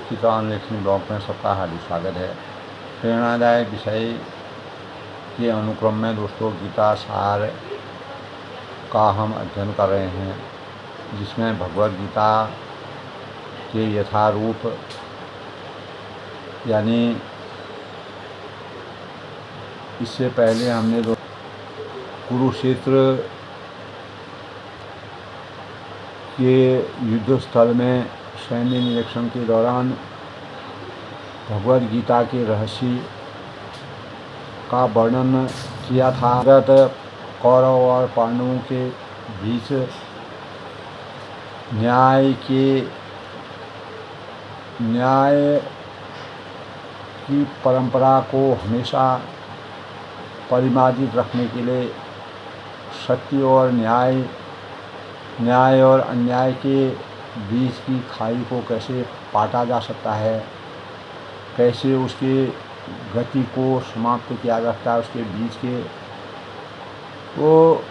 Gita अनलेखनी blog में सबका हार्दिक स्वागत है। प्रेरणादायक विषय के अनुक्रम में दोस्तों गीता सार का हम अध्ययन कर रहे हैं, जिसमें भगवद गीता के यथारूप यानी इससे पहले हमने कुरुक्षेत्र के युद्ध स्थल में सैन्य निरीक्षण के दौरान भगवद गीता के रहस्य का वर्णन किया था। कौरव और पांडवों के बीच न्याय की परंपरा को हमेशा परिमार्जित रखने के लिए सत्य और न्याय और अन्याय के बीच की खाई को कैसे पाटा जा सकता है, कैसे उसके गति को समाप्त किया जा सकता है उसके बीच के। तो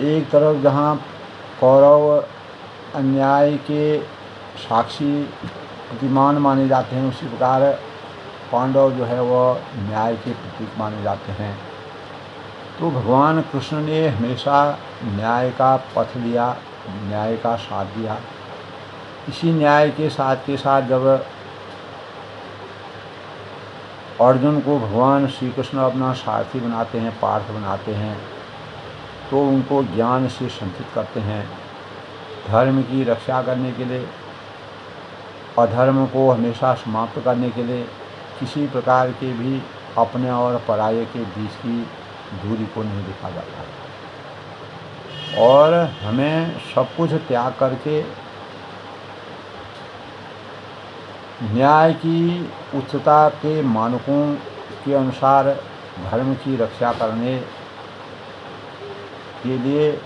एक तरफ जहाँ कौरव अन्याय के साक्षी प्रतिमान माने जाते हैं, उसी प्रकार पांडव जो है वह न्याय के प्रतीक माने जाते हैं। तो भगवान कृष्ण ने हमेशा न्याय का पथ लिया, न्याय का साथ दिया। इसी न्याय के साथ जब अर्जुन को भगवान श्री कृष्ण अपना सारथी बनाते हैं, पार्थ बनाते हैं, तो उनको ज्ञान से संचित करते हैं, धर्म की रक्षा करने के लिए, अधर्म को हमेशा समाप्त करने के लिए, किसी प्रकार के भी अपने और पराये के बीच की दूरी को नहीं देखा जाता और हमें सब कुछ त्याग करके न्याय की उच्चता के मानकों के अनुसार धर्म की रक्षा करने के लिए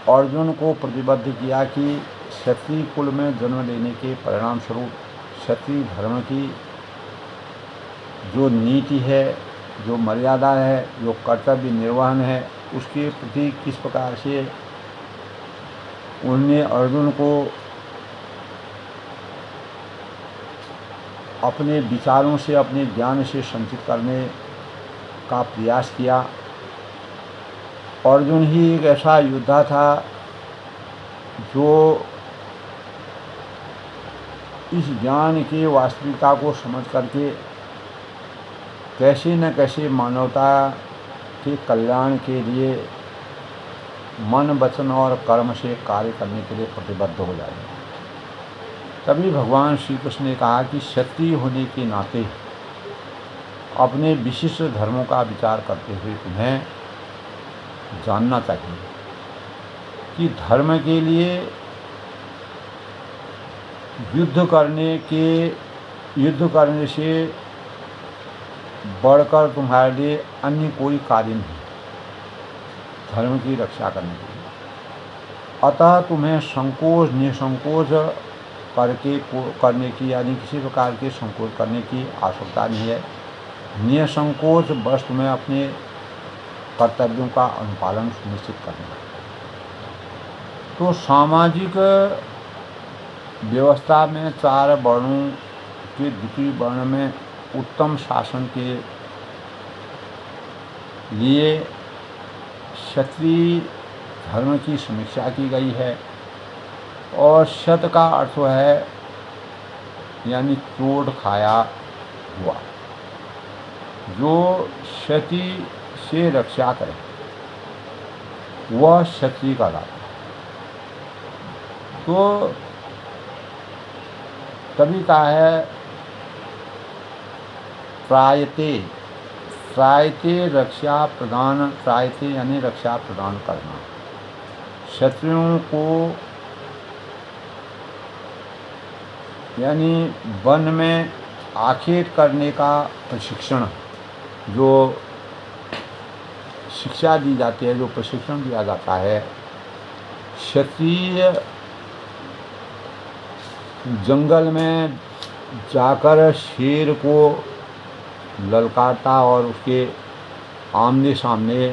अर्जुन को प्रतिबद्ध किया कि क्षत्रिय कुल में जन्म लेने के परिणाम स्वरूप क्षत्रिय धर्म की जो नीति है, जो मर्यादा है, जो कर्तव्य निर्वहन है, उसके प्रति किस प्रकार से उन्होंने अर्जुन को अपने विचारों से, अपने ज्ञान से संचित करने का प्रयास किया। अर्जुन ही एक ऐसा योद्धा था जो इस ज्ञान की वास्तविकता को समझ करके कैसे न कैसे मानवता के कल्याण के लिए मन, वचन और कर्म से कार्य करने के लिए प्रतिबद्ध हो जाए। तभी भगवान श्री कृष्ण ने कहा कि क्षत्रिय होने के नाते अपने विशिष्ट धर्मों का विचार करते हुए तुम्हें जानना चाहिए कि धर्म के लिए युद्ध करने से बढ़कर तुम्हारे लिए अन्य कोई कार्य नहीं, धर्म की रक्षा करने के लिए। अतः तुम्हें संकोच निसंकोच करने की यानी किसी प्रकार के संकोच करने की आवश्यकता नहीं है। निसंकोच बस तुम्हें अपने कर्तव्यों का अनुपालन सुनिश्चित करना है। तो सामाजिक व्यवस्था में 4 वर्णों के द्वितीय वर्ण में उत्तम शासन के लिए क्षत्रिय धर्म की समीक्षा की गई है और शत का अर्थ है यानी चोट खाया हुआ, जो क्षति से रक्षा करे वह क्षत्रिय कहलाता है। तो तभी कहा है त्रायते रक्षा प्रदान, त्रायते यानी रक्षा प्रदान करना। क्षत्रियों को यानी वन में आखेट करने का प्रशिक्षण, जो शिक्षा दी जाती है, जो प्रशिक्षण दिया जाता है, क्षत्रिय जंगल में जाकर शेर को ललकारता और उसके आमने सामने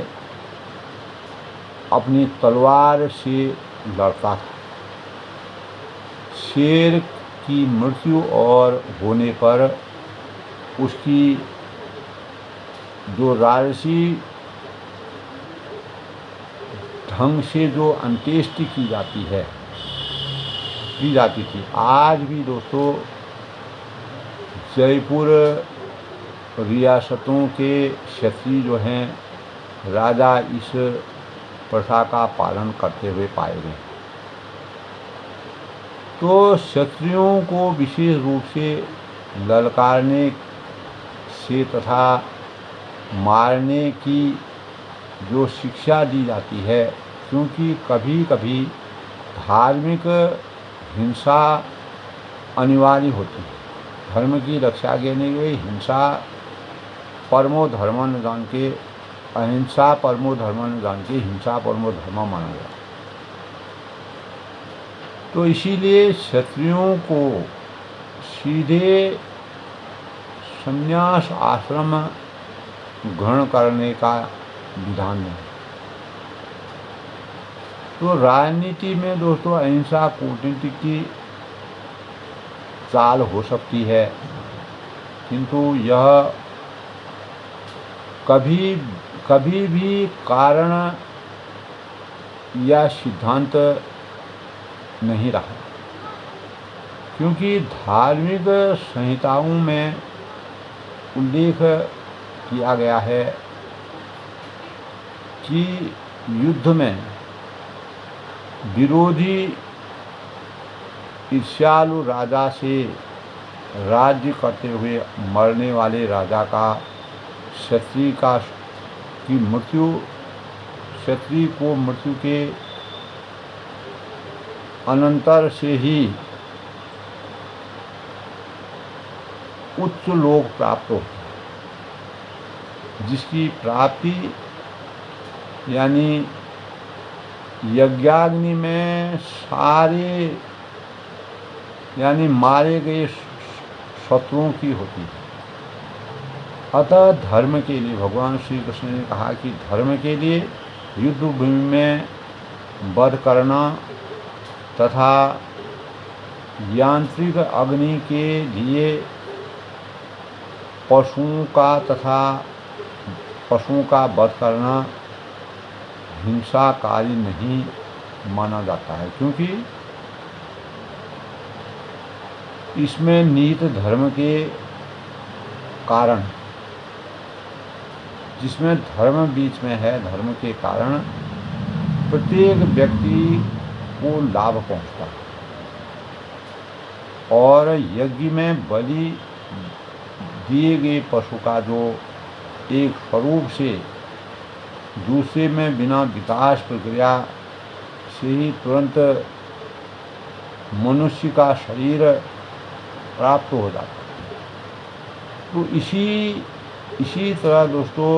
अपनी तलवार से लड़ता था। शेर की मृत्यु और होने पर उसकी जो राजसी ढंग से जो अंत्येष्टि की जाती थी, आज भी दोस्तों जयपुर रियासतों के क्षत्रिय जो हैं राजा इस प्रथा का पालन करते हुए पाए गए। तो क्षत्रियों को विशेष रूप से ललकारने से तथा मारने की जो शिक्षा दी जाती है, क्योंकि कभी कभी धार्मिक हिंसा अनिवार्य होती है। धर्म की रक्षा के लिए हिंसा परमो धर्म न जान के, अहिंसा परमो धर्म न जान के हिंसा परमो धर्म माना गया। तो इसीलिए क्षत्रियों को सीधे संन्यास आश्रम ग्रहण करने का विधान नहीं। तो राजनीति में दोस्तों अहिंसा कूटनीति की चाल हो सकती है, किंतु यह कभी भी कारण या सिद्धांत नहीं रहा, क्योंकि धार्मिक संहिताओं में उल्लेख किया गया है कि युद्ध में विरोधी ईर्ष्यालु राजा से राज्य करते हुए मरने वाले राजा का क्षत्रिय को मृत्यु के अनंतर से ही उच्च लोक प्राप्त हो, जिसकी प्राप्ति यानी यज्ञाग्नि में सारे यानी मारे गए शत्रुओं की होती है। अतः धर्म के लिए भगवान श्री कृष्ण ने कहा कि धर्म के लिए युद्ध भूमि में वध करना तथा यांत्रिक अग्नि के लिए पशुओं का वध करना हिंसाकारी नहीं माना जाता है, क्योंकि इसमें निहित धर्म के कारण, जिसमें धर्म बीच में है, धर्म के कारण प्रत्येक व्यक्ति को लाभ पहुंचता है। और यज्ञ में बलि दिए गए पशु का जो एक स्वरूप से दूसरे में बिना विकास प्रक्रिया से ही तुरंत मनुष्य का शरीर प्राप्त हो जाता है। तो इसी तरह दोस्तों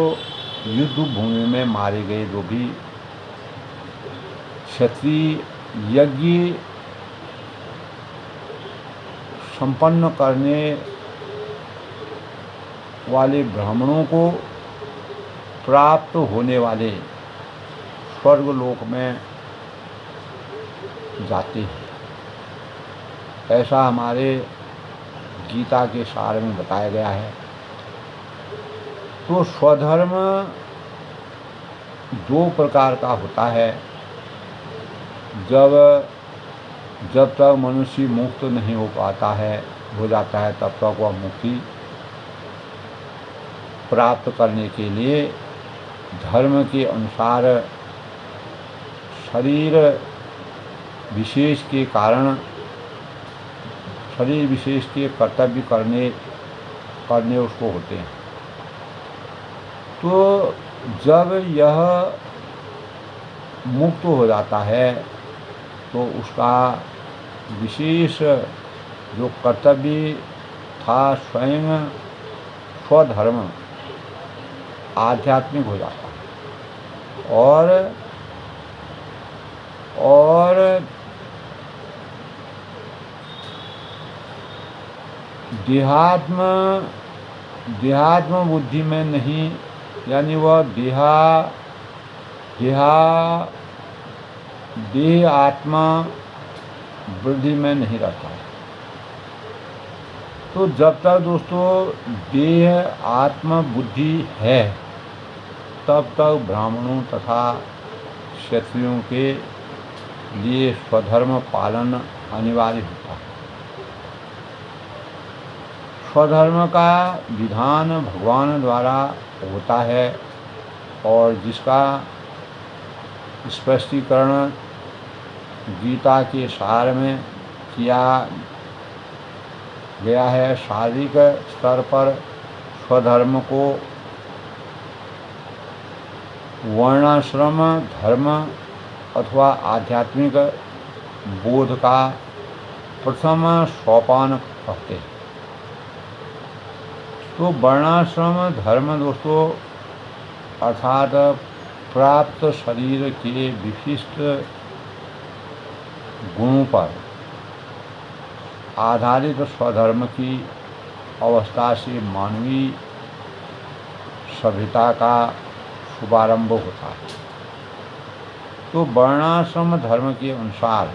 युद्ध भूमि में मारे गए जो भी क्षत्रिय यज्ञ संपन्न करने वाले ब्राह्मणों को प्राप्त होने वाले स्वर्गलोक में जाते हैं, ऐसा हमारे गीता के सार में बताया गया है। तो स्वधर्म दो प्रकार का होता है। जब तक मनुष्य मुक्त नहीं हो जाता है तब तक वह मुक्ति प्राप्त करने के लिए धर्म के अनुसार शरीर विशेष के कर्तव्य करने उसको होते हैं। तो जब यह मुक्त हो जाता है तो उसका विशेष जो कर्तव्य था स्वयं स्वधर्म आध्यात्मिक हो जाता है। और देहात्म बुद्धि में नहीं, यानी वह देह आत्मा वृद्धि में नहीं रहता है। तो जब तक दोस्तों देह आत्म बुद्धि है तब तक ब्राह्मणों तथा क्षत्रियों के लिए स्वधर्म पालन अनिवार्य होता है। स्वधर्म का विधान भगवान द्वारा होता है और जिसका स्पष्टीकरण गीता के सार में किया गया है। शारीरिक स्तर पर स्वधर्म को वर्णाश्रम धर्म अथवा आध्यात्मिक बोध का प्रथम सोपान कहते हैं। तो वर्णाश्रम धर्म दोस्तों अर्थात प्राप्त शरीर के विशिष्ट गुणों पर आधारित स्वधर्म की अवस्था से मानवीय सभ्यता का शुभारंभ होता है। तो वर्णाश्रम धर्म के अनुसार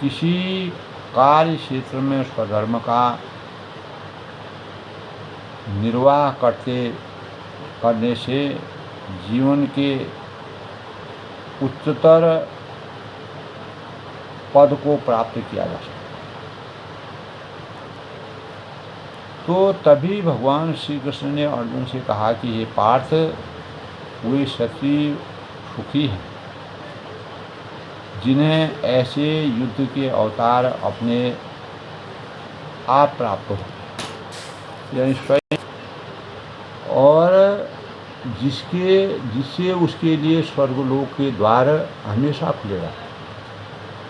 किसी कार्य क्षेत्र में स्वधर्म का निर्वाह करने से जीवन के उच्चतर पद को प्राप्त किया जा सकता है। तो तभी भगवान श्री कृष्ण ने अर्जुन से कहा कि ये पार्थ, वे क्षत्रिय सुखी हैं जिन्हें ऐसे युद्ध के अवतार अपने आप प्राप्त हो, यानी स्वयं, और जिससे उसके लिए स्वर्गलोक के द्वार हमेशा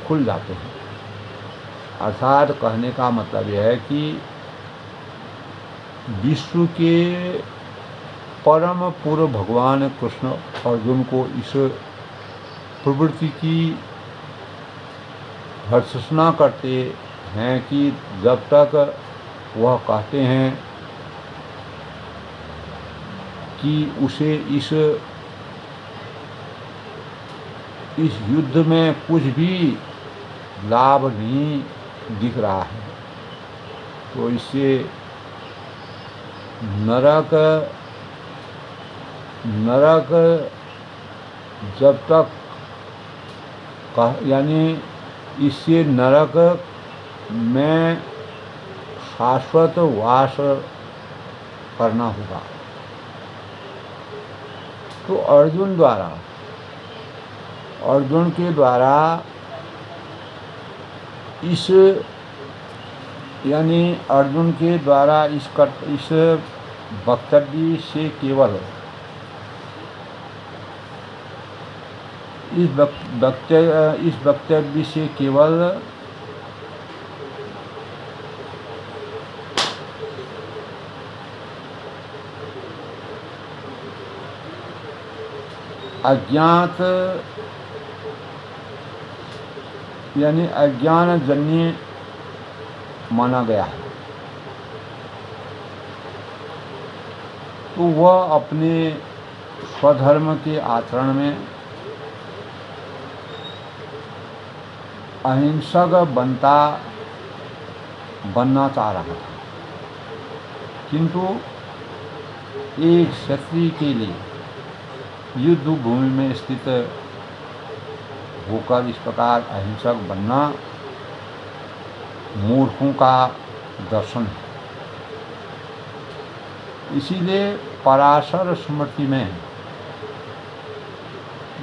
खुल जाते हैं। अर्थात कहने का मतलब यह है कि विश्व के परम पूर्व भगवान कृष्ण अर्जुन को इस प्रवृत्ति की भर्त्सना करते हैं कि जब तक वह कहते हैं कि उसे इस युद्ध में कुछ भी लाभ नहीं दिख रहा है, तो इससे नरक जब तक यानी इससे नरक में शाश्वत वास करना होगा। तो अर्जुन के द्वारा इस वक्तव्य से केवल इस वक्तव्य से केवल अज्ञात यानी अज्ञान जन्य माना गया है। तो वह अपने स्वधर्म के आचरण में अहिंसक बनना चाह रहा था, किंतु एक क्षत्रिय के लिए युद्ध भूमि में स्थित होकर इस प्रकार अहिंसक बनना मूर्खों का दर्शन है। इसीलिए पराशर स्मृति में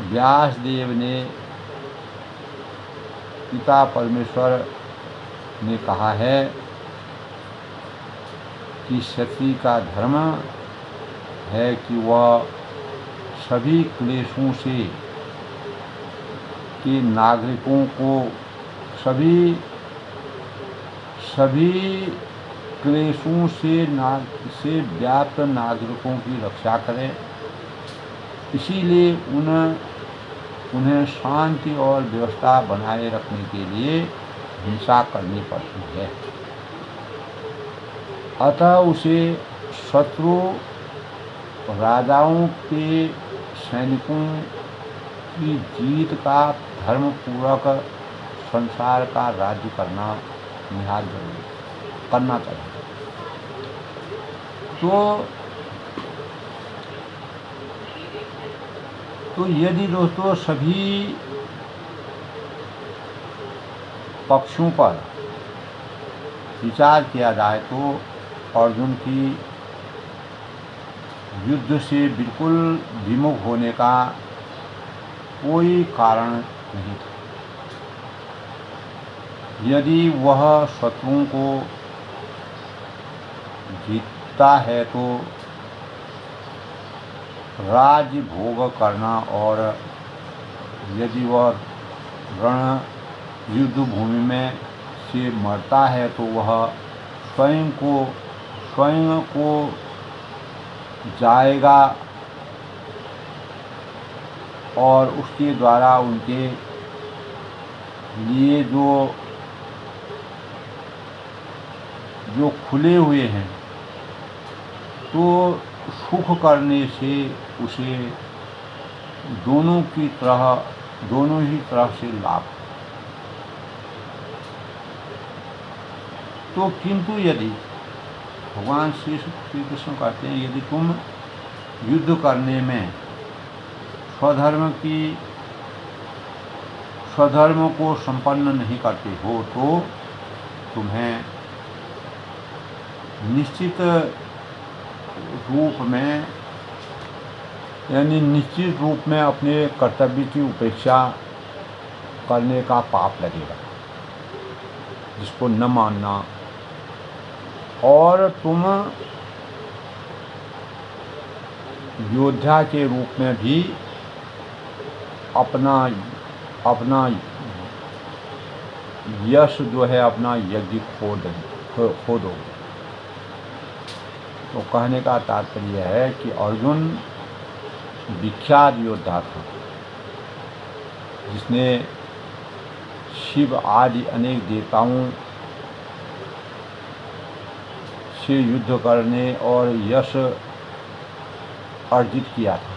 व्यास देव ने पिता परमेश्वर ने कहा है कि क्षत्रिय का धर्म है कि वह सभी क्लेशों से के नागरिकों को सभी क्लेशों से व्याप्त नागरिकों की रक्षा करें। इसीलिए उन्हें शांति और व्यवस्था बनाए रखने के लिए हिंसा करनी पड़ती है। अतः उसे शत्रु राजाओं के सैनिकों की जीत का धर्मपूर्वक संसार का राज्य करना निहाल जरूरी है। करना चाहिए। तो यदि दोस्तों सभी पक्षों पर विचार किया जाए तो अर्जुन की युद्ध से बिल्कुल विमुख होने का कोई कारण नहीं था। यदि वह शत्रुओं को जीतता है तो राज्य भोग करना, और यदि वह रण युद्ध भूमि में से मरता है तो वह स्वयं को जाएगा और उसके द्वारा उनके लिए जो खुले हुए हैं तो सुख करने से उसे दोनों ही तरह से लाभ। तो किंतु यदि भगवान श्री कृष्ण कहते हैं यदि तुम युद्ध करने में स्वधर्म को संपन्न नहीं करते हो तो तुम्हें निश्चित रूप में अपने कर्तव्य की उपेक्षा करने का पाप लगेगा, जिसको न मानना। और तुम योद्धा के रूप में भी अपना यश जो है अपना यज्ञ खो दोगे। तो कहने का तात्पर्य है कि अर्जुन विख्यात योद्धा था, जिसने शिव आदि अनेक देवताओं से युद्ध करने और यश अर्जित किया था।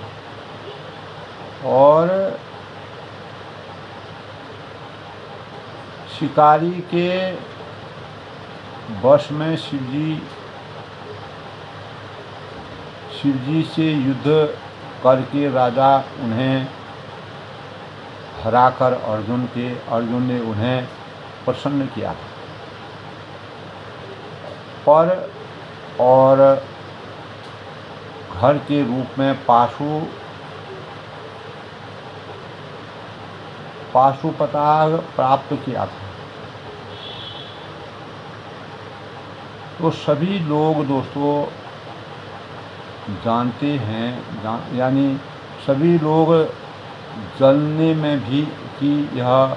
और शिकारी के वश में शिवजी से युद्ध करके राजा उन्हें हराकर अर्जुन ने उन्हें प्रसन्न किया था। और घर के रूप में पाशुपताग प्राप्त किया था। तो सभी लोग दोस्तों जानते हैं, यानी सभी लोग जानने में भी कि यह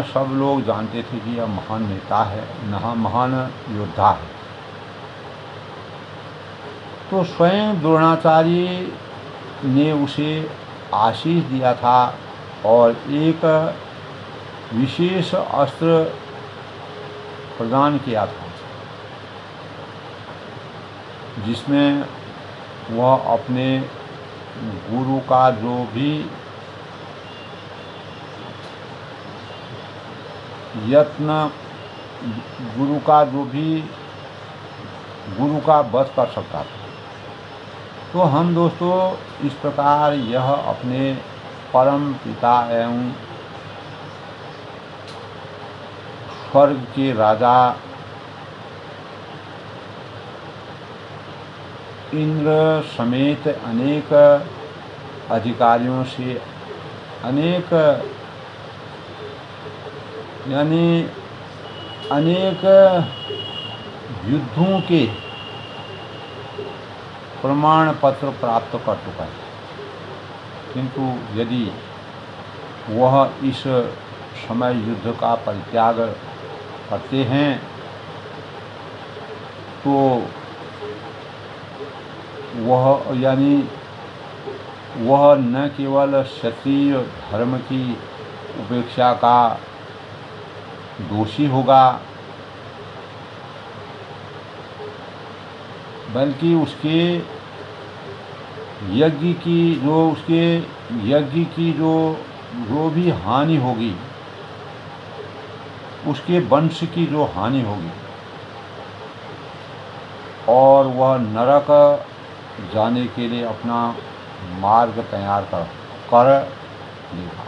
सब लोग जानते थे कि यह महान नेता है, महान योद्धा है। तो स्वयं द्रोणाचार्य ने उसे आशीष दिया था और एक विशेष अस्त्र प्रदान किया था, जिसमें वह अपने गुरु का गुरु का वध कर सकता था। तो हम दोस्तों इस प्रकार यह अपने परम पिता एवं स्वर्ग के राजा इंद्र समेत अनेक अधिकारियों से अनेक युद्धों के प्रमाण पत्र प्राप्त कर चुका है। किंतु यदि वह इस समय युद्ध का परित्याग करते हैं तो वह न केवल क्षत्रिय धर्म की उपेक्षा का दोषी होगा, बल्कि उसके यज्ञ की जो भी हानि होगी, उसके वंश की जो हानि होगी और वह नरक जाने के लिए अपना मार्ग तैयार कर लेगा।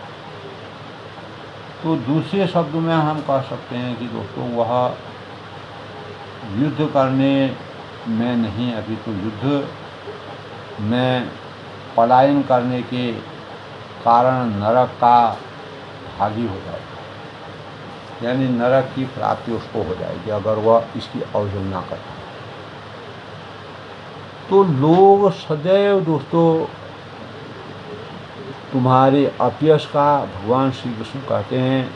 तो दूसरे शब्दों में हम कह सकते हैं कि दोस्तों वह युद्ध करने में नहीं, अभी तो युद्ध में पलायन करने के कारण नरक का भागी हो जाएगा, यानी नरक की प्राप्ति उसको हो जाएगी अगर वह इसकी अवहेलना करता है। तो लोग सदैव दोस्तों तुम्हारे अपयश का, भगवान श्री कृष्ण कहते हैं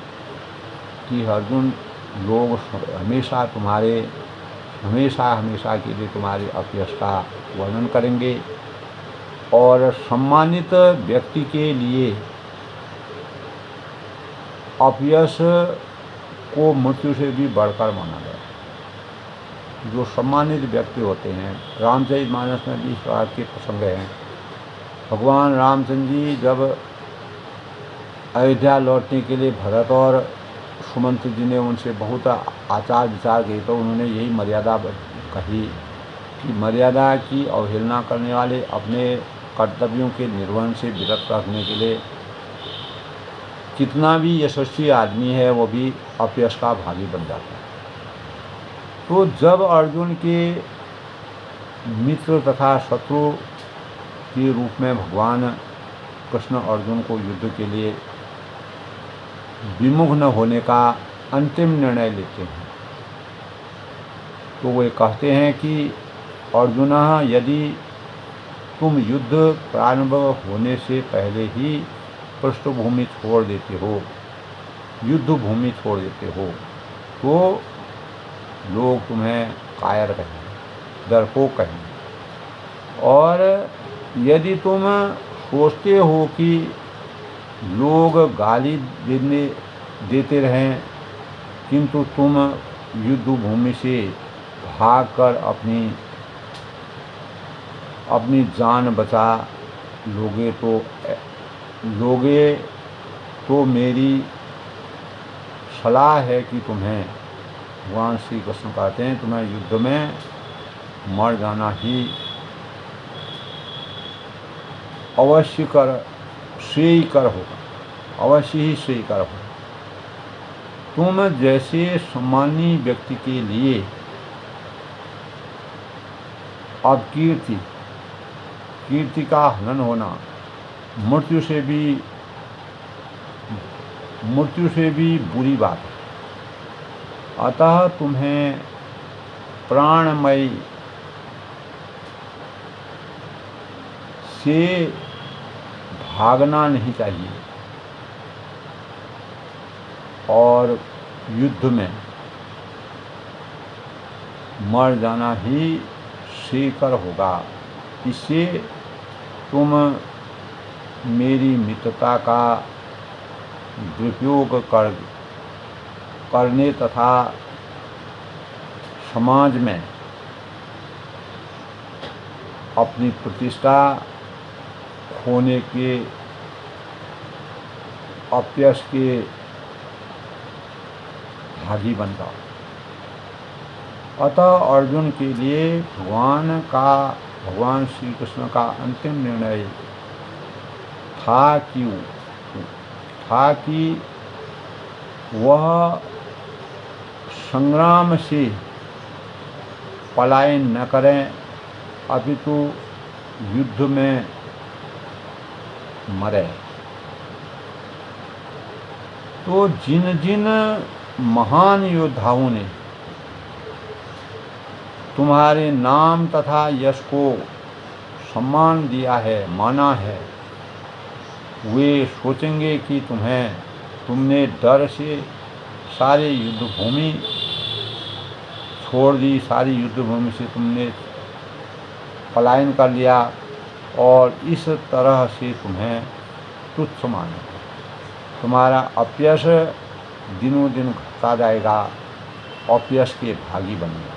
कि अर्जुन, लोग हमेशा हमेशा के लिए तुम्हारे अपयश का वर्णन करेंगे और सम्मानित व्यक्ति के लिए अपयश को मृत्यु से भी बढ़कर माना गया। जो सम्मानित व्यक्ति होते हैं, रामचरितमानस में भी इस प्रकार के प्रसंग हैं। भगवान रामचंद्र जी जब अयोध्या लौटने के लिए भरत और सुमंत्र जी ने उनसे बहुत आचार विचार किए तो उन्होंने यही मर्यादा कही कि मर्यादा की अवहेलना करने वाले अपने कर्तव्यों के निर्वहन से विरत रखने के लिए कितना भी यशस्वी आदमी है वो भी अपयश का भागी बन जाता है। तो जब अर्जुन के मित्र तथा शत्रु के रूप में भगवान कृष्ण अर्जुन को युद्ध के लिए विमुख न होने का अंतिम निर्णय लेते हैं, तो वे कहते हैं कि अर्जुन, यदि तुम युद्ध प्रारंभ होने से पहले ही पृष्ठभूमि छोड़ देते हो, युद्ध भूमि छोड़ देते हो, तो लोग तुम्हें कायर कहेंगे, डरपोक कहेंगे। और यदि तुम सोचते हो कि लोग गाली देते रहें किंतु तुम युद्ध भूमि से भागकर अपनी जान बचा लोगे तो मेरी सलाह है कि तुम्हें, भगवान श्री कृष्ण कहते हैं, तुम्हें युद्ध में मर जाना ही अवश्य श्रेयकर होगा, अवश्य ही श्रेयकर होगा। तुम जैसे सम्मानी व्यक्ति के लिए अब कीर्ति का हनन होना मृत्यु से भी बुरी बात है। अतः तुम्हें प्राणमय से भागना नहीं चाहिए और युद्ध में मर जाना ही श्रेयकर होगा। इससे तुम मेरी मित्रता का दुरुपयोग करने तथा समाज में अपनी प्रतिष्ठा खोने के अपयश के भागी बन जाओ। अतः अर्जुन के लिए भगवान श्री कृष्ण का अंतिम निर्णय था कि वह संग्राम से पलायन न करें, अपितु युद्ध में मरे। तो जिन महान योद्धाओं ने तुम्हारे नाम तथा यश को सम्मान दिया है, माना है, वे सोचेंगे कि तुमने डर से सारी युद्ध भूमि छोड़ दी, सारी युद्ध भूमि से तुमने पलायन कर लिया और इस तरह से तुम्हें तुच्छ माने। तुम्हारा अपयश दिनों दिन घटता जाएगा, अपयश के भागी बनेगा।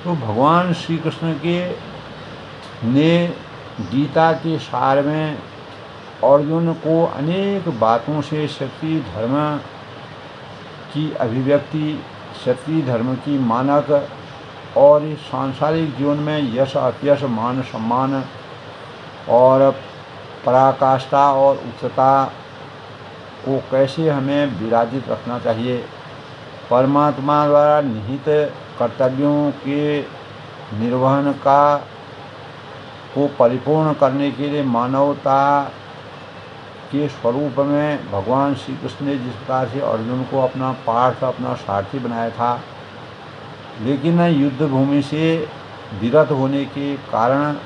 तो भगवान श्री कृष्ण ने गीता के सार में अर्जुन को अनेक बातों से क्षत्रिय धर्म की अभिव्यक्ति, क्षत्रिय धर्म की मानक और इस सांसारिक जीवन में यश अपयश मान सम्मान और पराकाष्ठा और उच्चता को कैसे हमें विराजित रखना चाहिए। परमात्मा द्वारा निहित कर्तव्यों के निर्वहन को परिपूर्ण करने के लिए मानवता के स्वरूप में भगवान श्री कृष्ण ने जिस प्रकार से अर्जुन को अपना पार्थ अपना सारथी बनाया था, लेकिन युद्ध भूमि से विरत होने के कारण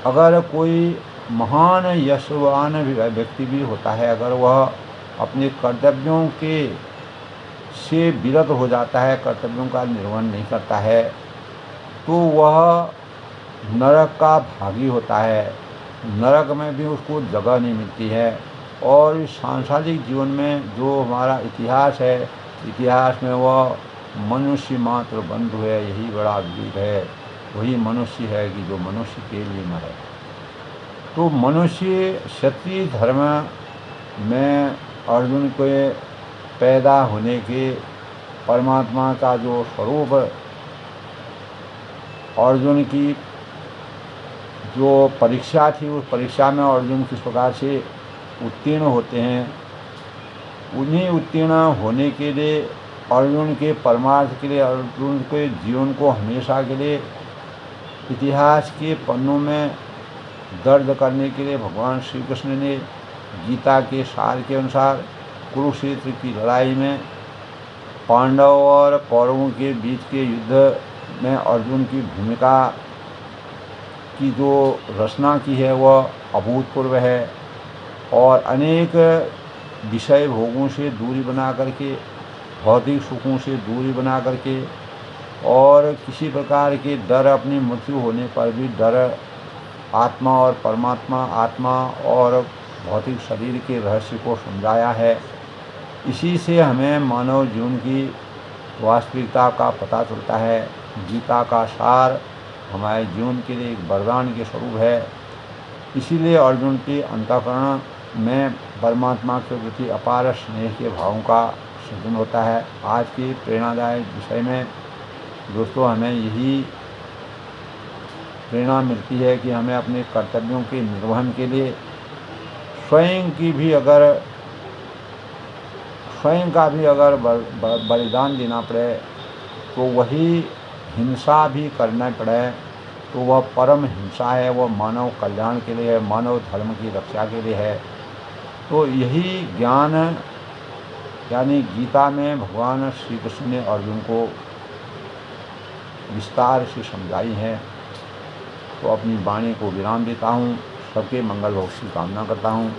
अगर कोई महान यशवान व्यक्ति भी होता है, अगर वह अपने कर्तव्यों से विरत हो जाता है, कर्तव्यों का निर्वहन नहीं करता है, तो वह नरक का भागी होता है। नरक में भी उसको जगह नहीं मिलती है। और इस सांसारिक जीवन में जो हमारा इतिहास है, इतिहास में वह मनुष्य मात्र बंधु है, यही बड़ा वीर है। वही मनुष्य है कि जो मनुष्य के लिए मरे। तो मनुष्य क्षत्रिय धर्म में अर्जुन के पैदा होने के परमात्मा का जो स्वरूप अर्जुन की जो परीक्षा थी, उस परीक्षा में अर्जुन किस प्रकार से उत्तीर्ण होते हैं, उन्हीं उत्तीर्ण होने के लिए अर्जुन के परमार्थ के लिए, अर्जुन के जीवन को हमेशा के लिए इतिहास के पन्नों में दर्ज करने के लिए भगवान श्री कृष्ण ने गीता के सार के अनुसार कुरुक्षेत्र की लड़ाई में पांडव और कौरवों के बीच के युद्ध में अर्जुन की भूमिका की जो रचना की है वह अभूतपूर्व है। और अनेक विषय भोगों से दूरी बना करके, भौतिक सुखों से दूरी बना करके, और किसी प्रकार के डर, अपनी मृत्यु होने पर भी डर, आत्मा और परमात्मा, आत्मा और भौतिक शरीर के रहस्य को समझाया है। इसी से हमें मानव जीवन की वास्तविकता का पता चलता है। गीता का सार हमारे जीवन के लिए एक वरदान के स्वरूप है। इसीलिए अर्जुन के अंतःकरण में परमात्मा के प्रति अपार स्नेह के भावों का सृजन होता है। आज के प्रेरणादायक विषय में दोस्तों हमें यही प्रेरणा मिलती है कि हमें अपने कर्तव्यों के निर्वहन के लिए स्वयं का भी अगर बलिदान देना पड़े, तो वही हिंसा भी करना पड़े, तो वह परम हिंसा है, वह मानव कल्याण के लिए है, मानव धर्म की रक्षा के लिए है। तो यही ज्ञान यानी गीता में भगवान श्री कृष्ण ने अर्जुन को विस्तार से समझाई है। तो अपनी वाणी को विराम देता हूँ। सबके मंगल भोग की कामना करता हूँ।